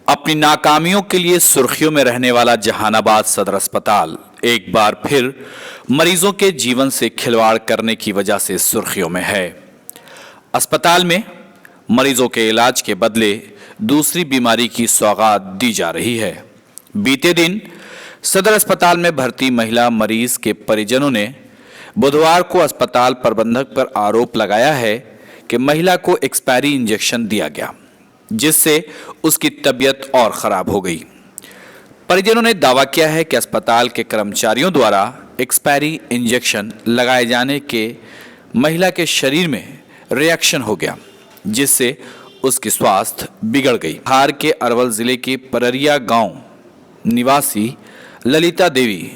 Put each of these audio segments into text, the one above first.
अपनी नाकामियों के लिए सुर्खियों में रहने वाला जहानाबाद सदर अस्पताल एक बार फिर मरीजों के जीवन से खिलवाड़ करने की वजह से सुर्खियों में है। अस्पताल में मरीजों के इलाज के बदले दूसरी बीमारी की सौगात दी जा रही है। बीते दिन सदर अस्पताल में भर्ती महिला मरीज के परिजनों ने बुधवार को अस्पताल प्रबंधक पर आरोप लगाया है कि महिला को एक्सपायरी इंजेक्शन दिया गया, जिससे उसकी तबीयत और खराब हो गई। परिजनों ने दावा किया है कि अस्पताल के कर्मचारियों द्वारा एक्सपायरी इंजेक्शन लगाए जाने के महिला के शरीर में रिएक्शन हो गया, जिससे उसकी स्वास्थ्य बिगड़ गई। बिहार के अरवल जिले के पररिया गांव निवासी ललिता देवी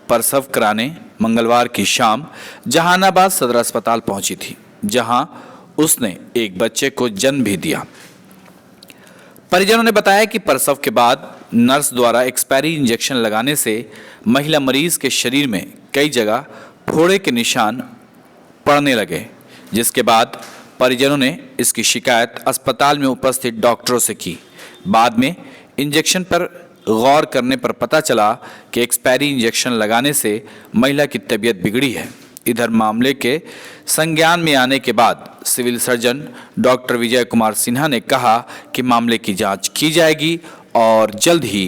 प्रसव कराने मंगलवार की शाम जहानाबाद सदर अस्पताल पहुंची थी, जहां उसने एक बच्चे को जन्म भी दिया। परिजनों ने बताया कि प्रसव के बाद नर्स द्वारा एक्सपायरी इंजेक्शन लगाने से महिला मरीज के शरीर में कई जगह फोड़े के निशान पड़ने लगे, जिसके बाद परिजनों ने इसकी शिकायत अस्पताल में उपस्थित डॉक्टरों से की। बाद में इंजेक्शन पर गौर करने पर पता चला कि एक्सपायरी इंजेक्शन लगाने से महिला की तबीयत बिगड़ी है। इधर मामले के संज्ञान में आने के बाद civil surgeon doctor Vijay Kumar Sinha ने कहा कि मामले की जांच की जाएगी और जल्द ही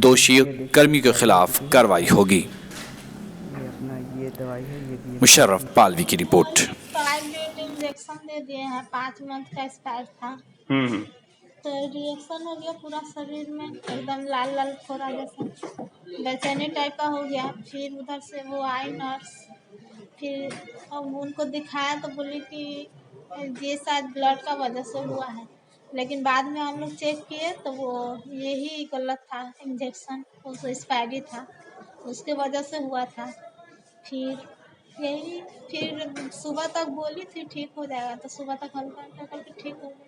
दोषी कर्मी के खिलाफ कार्रवाई होगी। मुशर्रफ पालवी की रिपोर्ट। इंजेक्शन दे दिए हैं, 5 मंथ का एक्सपायर था। तो रिएक्शन हो गया पूरा शरीर में, एकदम लाल लाल फोड़ा जैसा बेचैनी टाइप का हो गया। फिर उधर से वो आई नर्स, फिर अब उनको दिखाया तो बोली कि ये शायद ब्लड का वजह से हुआ है, लेकिन बाद में हम लोग चेक किए तो वो यही गलत था, इंजेक्शन उसको एक्सपायरी था, उसके वजह से हुआ था। फिर सुबह तक बोली थी ठीक हो जाएगा, तो सुबह तक हल्का हल्का करके ठीक हो गया।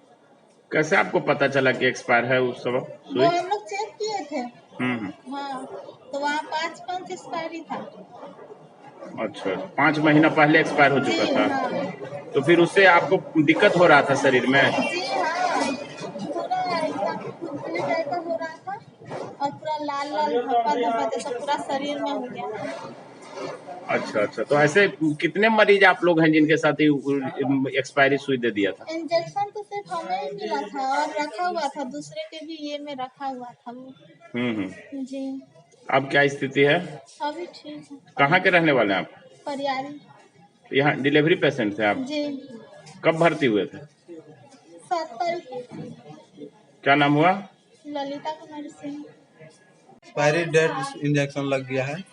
कैसे आपको पता चला कि एक्सपायर है उस समय? वो हम लोग चेक किए थे। हाँ, तो वहाँ 5 मंथ एक्सपायरी था। अच्छा, 5 महीना पहले एक्सपायर हो चुका था। हाँ। तो फिर उससे आपको दिक्कत हो रहा था शरीर में? जी हाँ, पूरा एकदम खुजली टाइप का हो रहा था और पूरा लाल लाल धब्बा धब्बा जैसा पूरा शरीर में हो गया। अच्छा, तो ऐसे कितने मरीज आप लोग हैं जिनके साथ एक्सपायरी सुई दे दिया था? इंजेक्शन तो सिर्फ हमें ही मिला था और रखा हुआ था, दूसरे के भी ये में रखा हुआ था वो। जी। अब क्या स्थिति है? अभी ठीक है। कहाँ के रहने वाले हैं आप? परियारी। यहाँ डिलीवरी पेशेंट थे आप? जी। कब भर्ती हुए थे? 7 तारीख को। क्या नाम हुआ? Lalita Kumari Singh. Expiry date injection लग गया है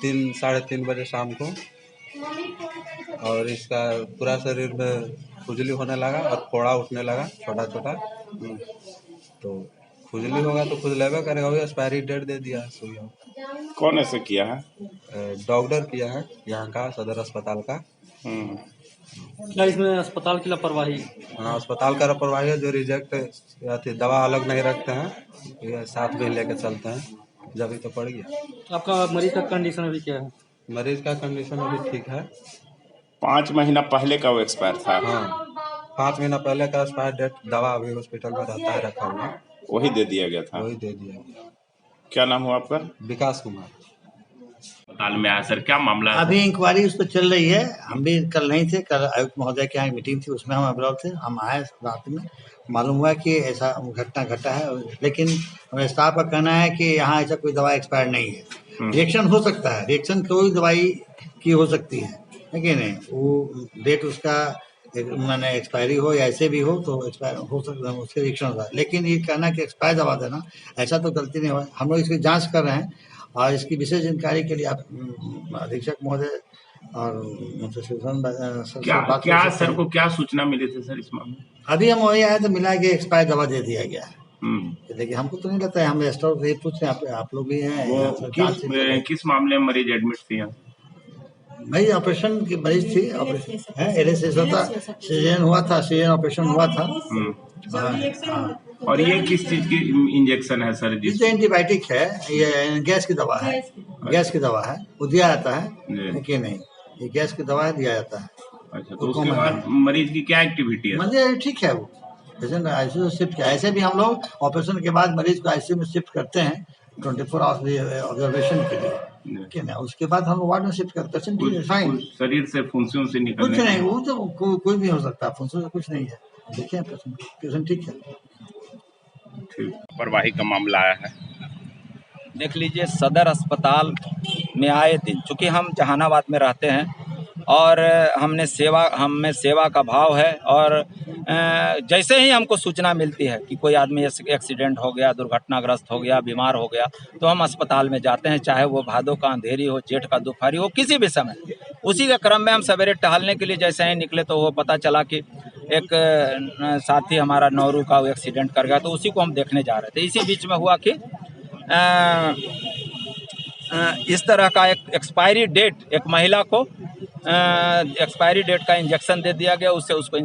3-3:30 बजे शाम को, और इसका पूरा शरीर में खुजली होने लगा और फोड़ा उठने लगा छोटा छोटा। तो खुजली होगा तो खुजलेबे करेगा, वही एक्सपायरी डेट दे दिया है सुई। कौन ऐसे किया है? डॉक्टर किया है यहाँ का, सदर अस्पताल का। क्या इसमें अस्पताल की लापरवाही? हाँ, अस्पताल का लापरवाही है, जो रिजेक्ट दवा अलग नहीं रखते हैं, ये साथ में लेके चलते हैं, जब ही तो पड़ गया। आपका मरीज का कंडीशन अभी क्या है? मरीज का कंडीशन अभी ठीक है। 5 महीना पहले का वो एक्सपायर था? हाँ, 5 महीना पहले का एक्सपायर डेट दवा अभी हॉस्पिटल में रहता है रखा हुआ, वही दे दिया गया था? वही दे दिया गया। क्या नाम हुआ आपका? विकास कुमार। अस्पताल में आया सर, क्या मामला है? अभी इंक्वायरी उस पर चल रही है। हम भी कल नहीं थे, कल आयुक्त महोदय के यहाँ मीटिंग थी, उसमें हम अवैलबल थे। हम आए रात में, मालूम हुआ कि ऐसा घटना घटा है, लेकिन स्टाफ का कहना है कि यहाँ ऐसा कोई दवा एक्सपायर नहीं है। रिएक्शन हो सकता है, रिएक्शन कोई दवाई की हो सकती है कि नहीं, वो डेट उसका मैंने एक्सपायरी हो या ऐसे भी हो तो एक्सपायर हो सकता है, उसके रिएक्शन होता है। लेकिन ये कहना कि एक्सपायर दवा देना, ऐसा तो गलती नहीं हुआ। हम लोग इसकी जाँच कर रहे हैं और इसकी विशेष जानकारी के लिए आप अधीक्षक महोदय और क्या सर को क्या सूचना मिली थी सर इस मामले में? अभी हम वही आए तो मिला कि एक्सपायर दवा दे दिया गया है। लेकिन हमको तो नहीं लगता है, हम स्टॉक ये पूछ रहे हैं, आप लोग भी हैं। वो किस मामले में मरीज एडमिट थी? भाई ऑपरेशन की मरीज थी, ऑपरेशन है, एलएसएस होता, सीजन हुआ था, सीजन ऑपरेशन हुआ था। और ये किस चीज की इंजेक्शन है सर? ये एंटीबायोटिक है, ये गैस की दवा है, गैस की दवा है, वो दिया जाता है कि नहीं, ये गैस की दवा दिया जाता है। अच्छा, तो उसके बाद मरीज की क्या एक्टिविटी है? मरीज ठीक है, वो पेशेंट आईसीयू शिफ्ट किया। ऐसे भी हम लोग ऑपरेशन के बाद मरीज को आईसीयू में शिफ्ट करते हैं 24 आवर्स ऑब्जर्वेशन के लिए, ठीक है ना। उसके बाद हम वार्ड में शिफ्ट करते हैं, ठीक है, फाइन। शरीर से फुंसियों से निकलने कुछ नहीं, वो तो कोई भी हो सकता है, फुंसियों से कुछ नहीं है। देखिए पेशेंट ठीक है। लापरवाही का मामला आया है। देख लीजिए, सदर अस्पताल में आए दिन, चूँकि हम जहानाबाद में रहते हैं और हमें सेवा का भाव है, और जैसे ही हमको सूचना मिलती है कि कोई आदमी एक्सीडेंट हो गया, दुर्घटनाग्रस्त हो गया, बीमार हो गया, तो हम अस्पताल में जाते हैं, चाहे वो भादों का अंधेरी हो, जेठ का दोपहरी हो, किसी भी समय। उसी के क्रम में हम सवेरे टहलने के लिए जैसे ही निकले तो वो पता चला कि एक साथी हमारा नौरू का वो एक्सीडेंट कर गया, तो उसी को हम देखने जा रहे थे। इसी बीच में हुआ कि इस तरह का एक एक्सपायरी डेट, एक महिला को एक्सपायरी डेट का इंजेक्शन दे दिया गया, उससे उसको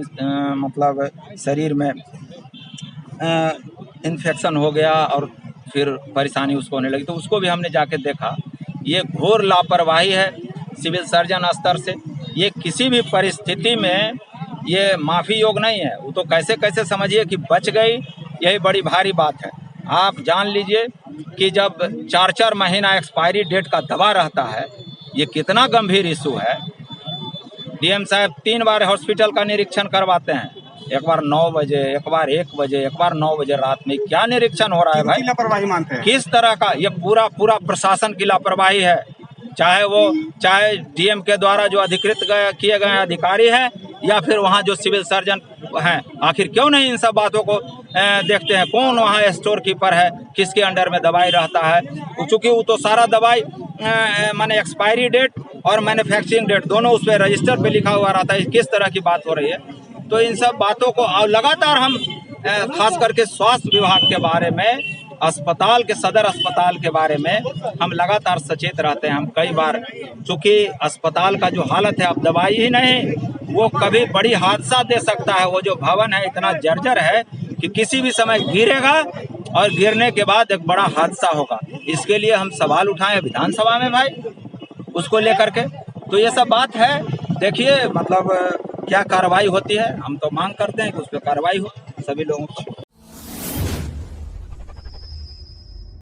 मतलब शरीर में इन्फेक्शन हो गया और फिर परेशानी उसको होने लगी। तो उसको भी हमने जाके देखा। ये घोर लापरवाही है सिविल सर्जन स्तर से। ये किसी भी परिस्थिति में ये माफ़ी योग नहीं है। वो तो कैसे कैसे समझिए कि बच गई, यही बड़ी भारी बात है। आप जान लीजिए कि जब 4-4 महीना एक्सपायरी डेट का दवा रहता है, ये कितना गंभीर इशू है। डीएम साहब 3 बार हॉस्पिटल का निरीक्षण करवाते हैं, एक बार 9 बजे, एक बार 1 बजे, एक बार 9 बजे रात में। क्या निरीक्षण हो रहा है भाई? लापरवाही मानते हैं किस तरह का? ये पूरा प्रशासन की लापरवाही है, चाहे डीएम के द्वारा जो अधिकृत किए गए अधिकारी हैं या फिर वहाँ जो सिविल सर्जन हैं। आखिर क्यों नहीं इन सब बातों को देखते हैं? कौन वहाँ स्टोर कीपर है, किसके अंडर में दवाई रहता है? चूँकि वो तो सारा दवाई माने एक्सपायरी डेट और मैन्युफैक्चरिंग डेट दोनों उस पर रजिस्टर पे लिखा हुआ रहता है। किस तरह की बात हो रही है? तो इन सब बातों को लगातार हम खास करके स्वास्थ्य विभाग के बारे में, अस्पताल के सदर अस्पताल के बारे में हम लगातार सचेत रहते हैं। हम कई बार, चूँकि अस्पताल का जो हालत है, अब दवाई ही नहीं, वो कभी बड़ी हादसा दे सकता है। वो जो भवन है इतना जर्जर है कि किसी भी समय गिरेगा और गिरने के बाद एक बड़ा हादसा होगा। इसके लिए हम सवाल उठाएं विधानसभा में भाई, उसको लेकर के। तो ये सब बात है। देखिए मतलब क्या कार्रवाई होती है, हम तो मांग करते हैं कि उस पर कार्रवाई हो सभी लोगों को।